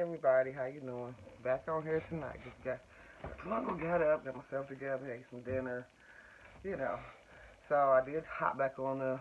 everybody, how you doing? Back on here tonight. Just got up, got myself together, ate some dinner, you know. So I did hop back on the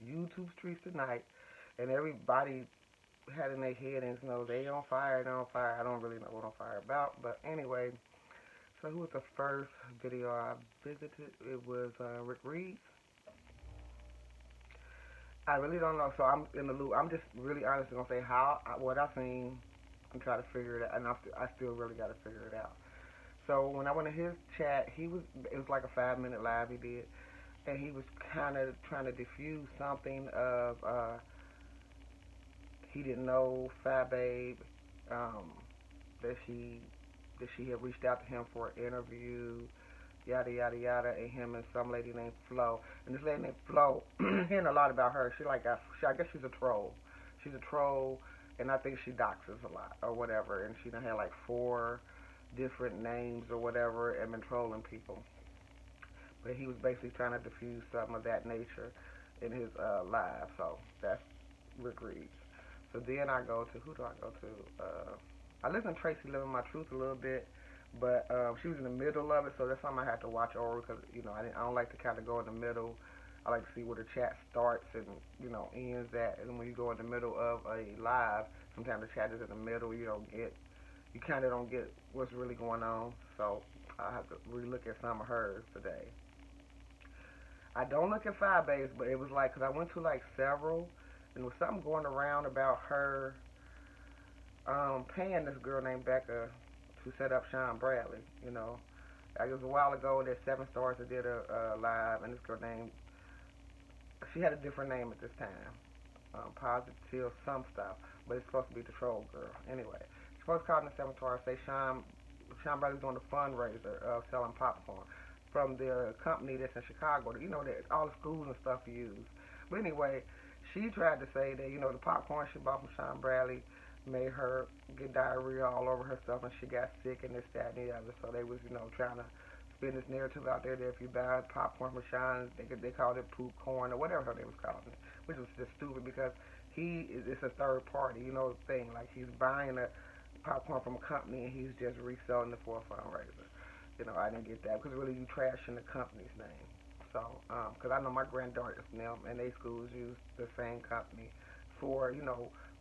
YouTube streets tonight, and everybody had in their head and they on fire, they on fire. I don't really know what on fire about, but anyway. So who was the first video I visited? It was Rick Reed. I really don't know, so I'm in the loop. I'm just really honestly gonna say what I seen and try to figure it out, and I still really got to figure it out. So when I went to his chat, it was like a 5 minute live he did, and he was kind of trying to diffuse something of he didn't know Fat Babe, um, that she had reached out to him for an interview, yada yada yada, and him and some lady named Flo. And this lady named Flo, hearing a lot about her. I guess she's a troll. She's a troll, and I think she doxes a lot or whatever. And she done had like 4 different names or whatever, and been trolling people. But he was basically trying to diffuse something of that nature in his live. So that's Rick Reed. So then I go to who do I go to? I listen to Tracy Living My Truth a little bit, but she was in the middle of it, so that's something I had to watch over because I don't like to kind of go in the middle. I like to see where the chat starts and ends at. And when you go in the middle of a live, sometimes the chat is in the middle. You kind of don't get what's really going on. So I have to relook at some of hers today. I don't look at Firebase, but it was like because I went to like several, and there was something going around about her paying this girl named Becca to set up Sean Bradley. It was a while ago. There's 7 Stars that did a live, and this girl named she had a different name at this time, Positive some stuff, but it's supposed to be the troll girl. Anyway, she's supposed to call in the 7 Stars, say Sean Bradley's doing a fundraiser of selling popcorn from the company that's in Chicago. That all the schools and stuff use. But anyway, she tried to say that the popcorn she bought from Sean Bradley made her get diarrhea all over herself, and she got sick and this, that, and the other. So they was, trying to spin this narrative out there that if you buy popcorn from Sean, they called it poop corn or whatever they was calling it, which was just stupid because it's a third party, thing. Like he's buying a popcorn from a company and he's just reselling it for a fundraiser. I didn't get that because really you trashing the company's name. So, because I know my granddaughters now and they schools use the same company for,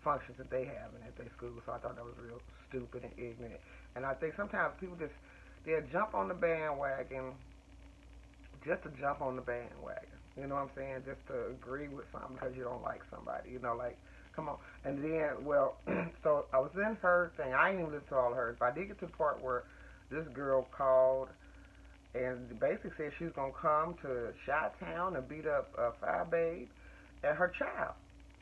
functions that they have at their school. So I thought that was real stupid and ignorant. And I think sometimes people they'll jump on the bandwagon just to jump on the bandwagon. You know what I'm saying? Just to agree with something because you don't like somebody. Like, come on. And then, well, so I was in her thing. I ain't even listened to all of hers, but I did get to the part where this girl called and basically said she was going to come to Chi-Town and beat up Fire Babe and her child.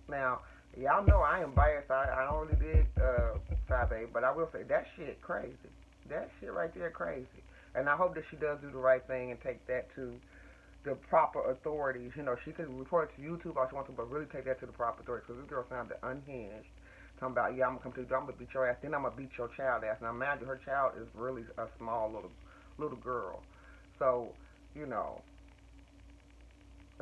Now, y'all know I am biased. I don't really dig Fire Babe, but I will say that shit crazy. That shit right there crazy. And I hope that she does do the right thing and take that to the proper authorities. She could report it to YouTube all she wants to, but really take that to the proper authorities because this girl sounded unhinged. Talking about, yeah, I'm going to come to you, I'm going to beat your ass, then I'm going to beat your child ass. Now, mind you, her child is really a small little girl. So, and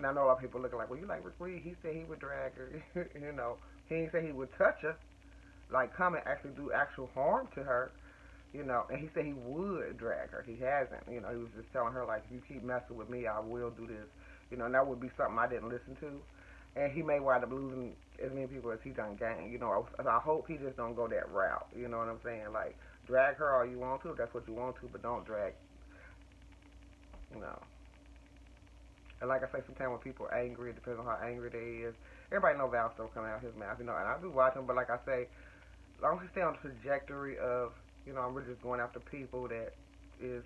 I know a lot of people looking like, well, you like Rick Reed? He said he would drag her. He didn't say he would touch her, like come and actually do actual harm to her. And he said he would drag her. He hasn't. He was just telling her like, if you keep messing with me, I will do this. And that would be something I didn't listen to. And he may wind up losing as many people as he done gained. I hope he just don't go that route. You know what I'm saying? Like, drag her all you want to, if that's what you want to, but don't drag. And like I say, sometimes when people are angry, it depends on how angry they is. Everybody know Val still coming out of his mouth, and I do watch him, but like I say, as long as he stay on the trajectory of, I'm really just going after people that is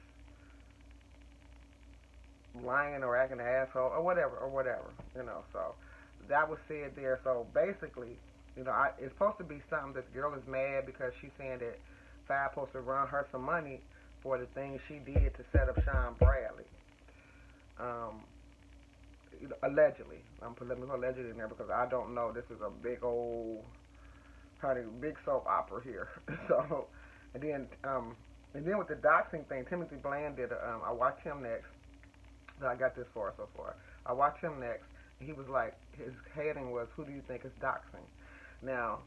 lying or acting an asshole or whatever, so that was said there. So basically, it's supposed to be something that the girl is mad because she's saying that Five supposed to run her some money for the things she did to set up Sean Bradley. Allegedly. Let me put allegedly in there because I don't know. This is a big old, big soap opera here. So, and then with the doxing thing, Timothy Bland did. I watched him next. I got this far so far. I watched him next. And he was like, his heading was, "Who do you think is doxing?" Now,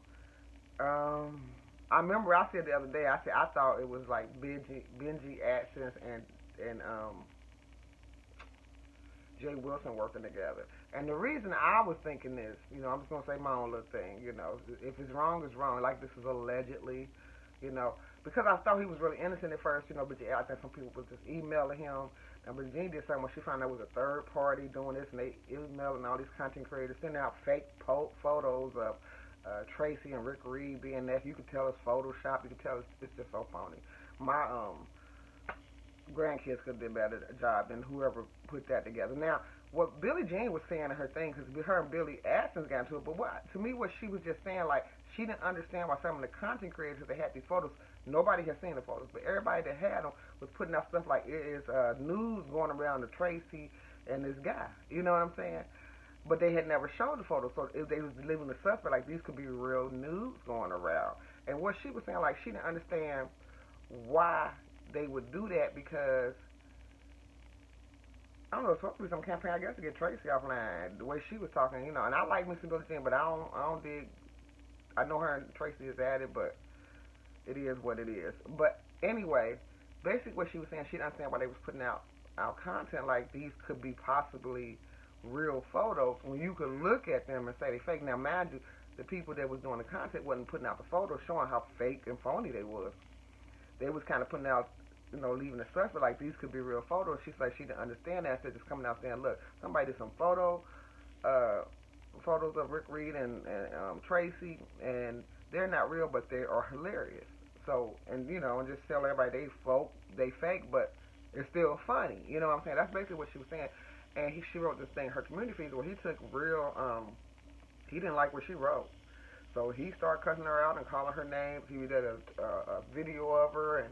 I remember I said the other day. I said I thought it was like Benji Atkins and Jay Wilson working together. And the reason I was thinking this, I'm just gonna say my own little thing. If it's wrong, it's wrong. Like this is allegedly, you know, because I thought he was really innocent at first. But I think some people was just emailing him. And but Jean did something when she found out it was a third party doing this, and they emailing all these content creators, sending out fake photos of Tracy and Rick Reed being there. You could tell it's Photoshop. You could tell it's just so phony. My grandkids could have done a better job than whoever put that together. Now, what Billie Jean was saying in her thing, because her and Billy Atkins got into it, but to me, what she was just saying, like, she didn't understand why some of the content creators, they had these photos, nobody had seen the photos, but everybody that had them was putting out stuff like it is news going around to Tracy and this guy. You know what I'm saying? But they had never showed the photos, so if they was leaving the suspect, like, these could be real news going around. And what she was saying, like, she didn't understand why they would do that, because I don't know, it's supposed to be some campaign, I guess, to get Tracy offline. The way she was talking, and I like Missy Billie Jean, but I don't dig. I know her and Tracy is at it, but it is what it is. But anyway, basically what she was saying, she didn't understand why they was putting out content like these could be possibly real photos when you could look at them and say they fake. Now, mind you, the people that was doing the content wasn't putting out the photos showing how fake and phony they was. They was kind of putting out, leaving the suspect like these could be real photos. She's like, she didn't understand that. So just coming out saying, look, somebody did some photos of Rick Reed and Tracy, and they're not real, but they are hilarious. So, and just tell everybody they fake, but it's still funny. You know what I'm saying? That's basically what she was saying. And she wrote this thing, her community feeds, where he took real, he didn't like what she wrote. So he started cussing her out and calling her names. He did a video of her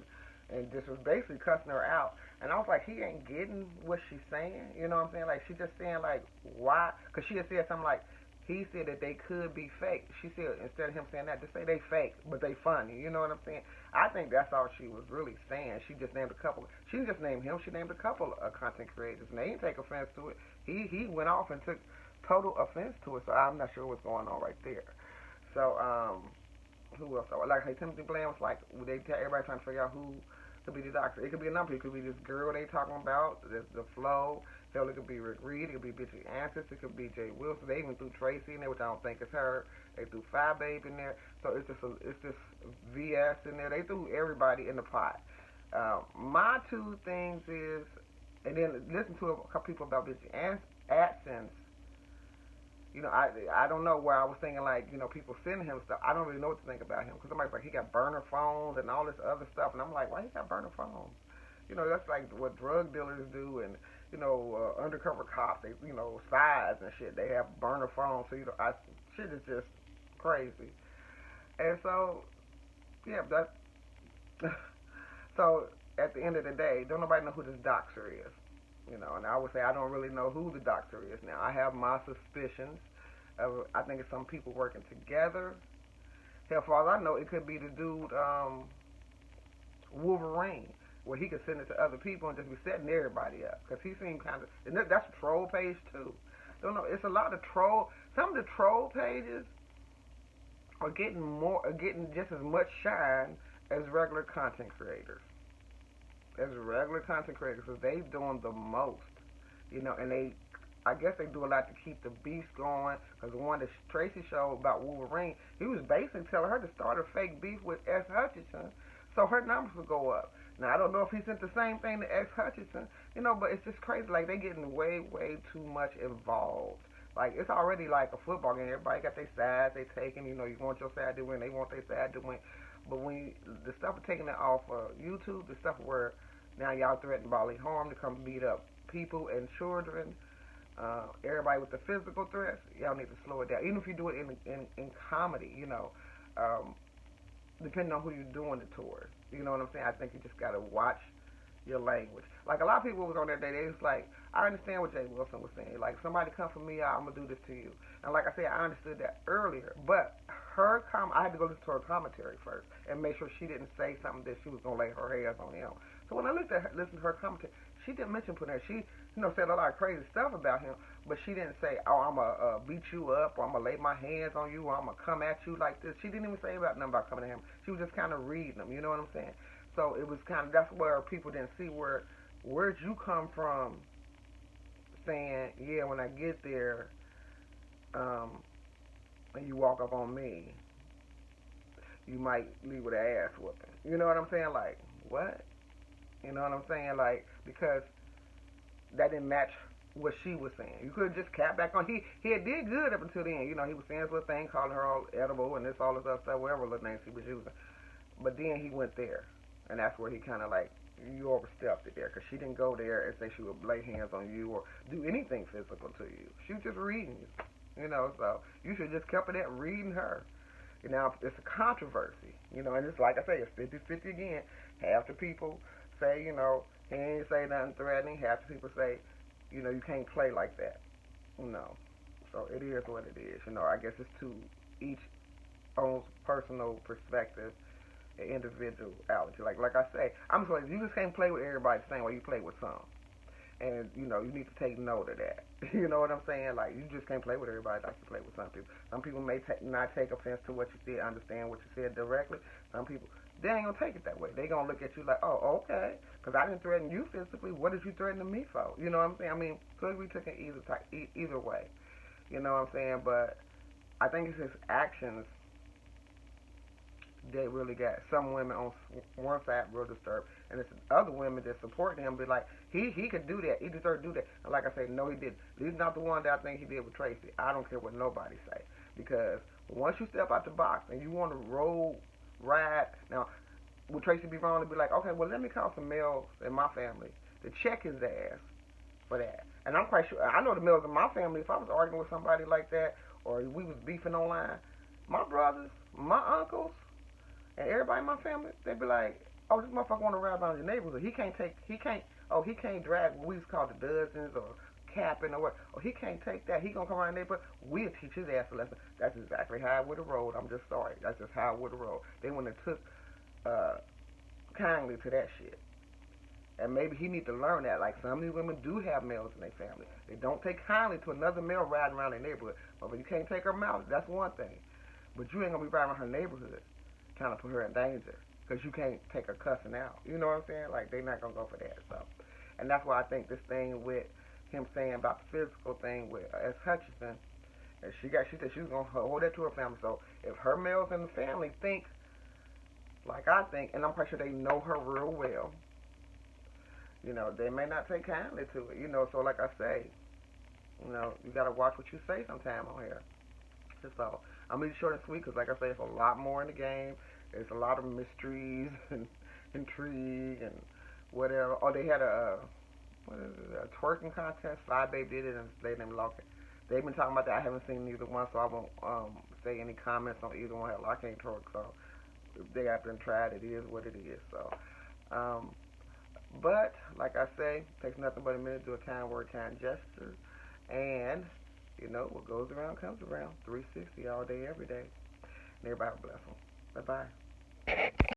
and just was basically cussing her out. And I was like, he ain't getting what she's saying. You know what I'm saying? Like, she just saying, like, why? Because she had said something like, he said that they could be fake. She said, instead of him saying that, just say they fake, but they funny. You know what I'm saying? I think that's all she was really saying. She just named a couple. She didn't just name him. She named a couple of content creators. And they didn't take offense to it. He went off and took total offense to it. So I'm not sure what's going on right there. So, who else? Like, hey, Timothy Bland was like, everybody trying to figure out who could be the doctor. It could be a number. It could be this girl they talking about, the flow. Hell, it could be Rick Reed. It could be Benji Atkins. It could be Jay Wilson. They even threw Tracy in there, which I don't think is her. They threw Five Babe in there. So it's just VS in there. They threw everybody in the pot. My two things is, and then listen to a couple people about Benji Atkins. I don't know where I was thinking, like, people sending him stuff. I don't really know what to think about him, because somebody's like, he got burner phones and all this other stuff, and I'm like, why he got burner phones? That's like what drug dealers do, and undercover cops, they, spies and shit, they have burner phones. So shit is just crazy. And so, yeah, that. So at the end of the day, don't nobody know who this doctor is. And I would say I don't really know who the doctor is now. I have my suspicions. I think it's some people working together. Hell, for all I know, it could be the dude, Wolverine, where he could send it to other people and just be setting everybody up. Because he seemed kind of, and that's a troll page too. Don't know, it's a lot of troll. Some of the troll pages are getting just as much shine as regular content creators. Because they doing the most, and I guess they do a lot to keep the beef going. Because the one that Tracy showed about Wolverine, he was basically telling her to start a fake beef with S. Hutchinson, so her numbers would go up. Now I don't know if he sent the same thing to S. Hutchinson, but it's just crazy. Like, they getting way, way too much involved. Like, it's already like a football game. Everybody got their sides they taking. You want your side to win, they want their side to win. But when the stuff are taking it off YouTube, the stuff where now y'all threaten bodily harm to come beat up people and children, everybody with the physical threats, y'all need to slow it down. Even if you do it in comedy, depending on who you're doing it towards. You know what I'm saying? I think you just gotta watch your language. Like, a lot of people was on that day, they was like, I understand what Jay Wilson was saying. Like, somebody come for me, I'm gonna do this to you. And like I said, I understood that earlier, but I had to go listen to her commentary first and make sure she didn't say something that she was gonna lay her hands on him. So when I listened to her commentary, she didn't mention putting her. said a lot of crazy stuff about him, but she didn't say, oh, I'm going to beat you up, or I'm going to lay my hands on you, or I'm going to come at you like this. She didn't even say about nothing about coming to him. She was just kind of reading them, you know what I'm saying? So it was kind of, that's where people didn't see where'd you come from saying, yeah, when I get there, um, and you walk up on me, you might leave with an ass whooping. You know what I'm saying? Like, what? You know what I'm saying? Like, because that didn't match what she was saying. You could have just capped back on. He had did good up until the end. He was saying this little thing, calling her all edible and this, all this other stuff, whatever little name she was using. But then he went there, and that's where he kind of like, you overstepped it there, because she didn't go there and say she would lay hands on you or do anything physical to you. She was just reading you. So you should just kept it at reading her. Now, it's a controversy, and it's like I say, it's 50-50 again. Half the people say, he ain't say nothing threatening. Half the people say, you can't play like that. So it is what it is. I guess it's to each own personal perspective and individuality. Like I say, I'm sorry, you just can't play with everybody the same way you play with some. And, you need to take note of that. You know what I'm saying? Like, you just can't play with everybody like you play with some people. Some people may not take offense to what you said, understand what you said directly. Some people, they ain't going to take it that way. They going to look at you like, oh, okay, because I didn't threaten you physically. What did you threaten me for? You know what I'm saying? I mean, could we take it either way? You know what I'm saying? But I think it's his actions that really got some women on one side real disturbed, and it's other women that support him, be like, he could do that, he deserved to do that. And like I say, no, he didn't. He's not the one that I think he did with Tracy. I don't care what nobody say, because once you step out the box and you want to ride, now, would Tracy be wrong to be like, okay, well, let me call some males in my family to check his ass for that? And I'm quite sure, I know the males in my family, if I was arguing with somebody like that, or we was beefing online, my brothers, my uncles, and everybody in my family, they'd be like, oh, this motherfucker want to ride around your neighborhood. He can't drag what we used to call the dozens or capping or what. Oh, he can't take that. He going to come around the neighborhood. We'll teach his ass a lesson. That's exactly how I would have rolled. I'm just sorry. That's just how I would have rolled. They wouldn't have took kindly to that shit. And maybe he need to learn that. Like, some of these women do have males in their family. They don't take kindly to another male riding around their neighborhood. But if you can't take her mouth, that's one thing. But you ain't going to be riding around her neighborhood, kind of put her in danger, because you can't take her cussing out. You know what I'm saying? Like, they're not going to go for that. So, and that's why I think this thing with him saying about the physical thing with S. Hutchinson, and she said she was going to hold that to her family. So if her males in the family think like I think, and I'm quite sure they know her real well, they may not take kindly to it. So like I say, you got to watch what you say sometime on here. So I'm going to be short and sweet, because like I say, there's a lot more in the game. There's a lot of mysteries and intrigue and whatever. Oh, they had a twerking contest. Side Babe did it, and a lady named Lockett. They've been talking about that. I haven't seen neither one, so I won't say any comments on either one. Hell, I can't twerk, so if they have been tried, it is what it is. So, but like I say, it takes nothing but a minute to do a kind word, kind gesture, and what goes around comes around. 360 all day, every day. And everybody bless them. Bye bye.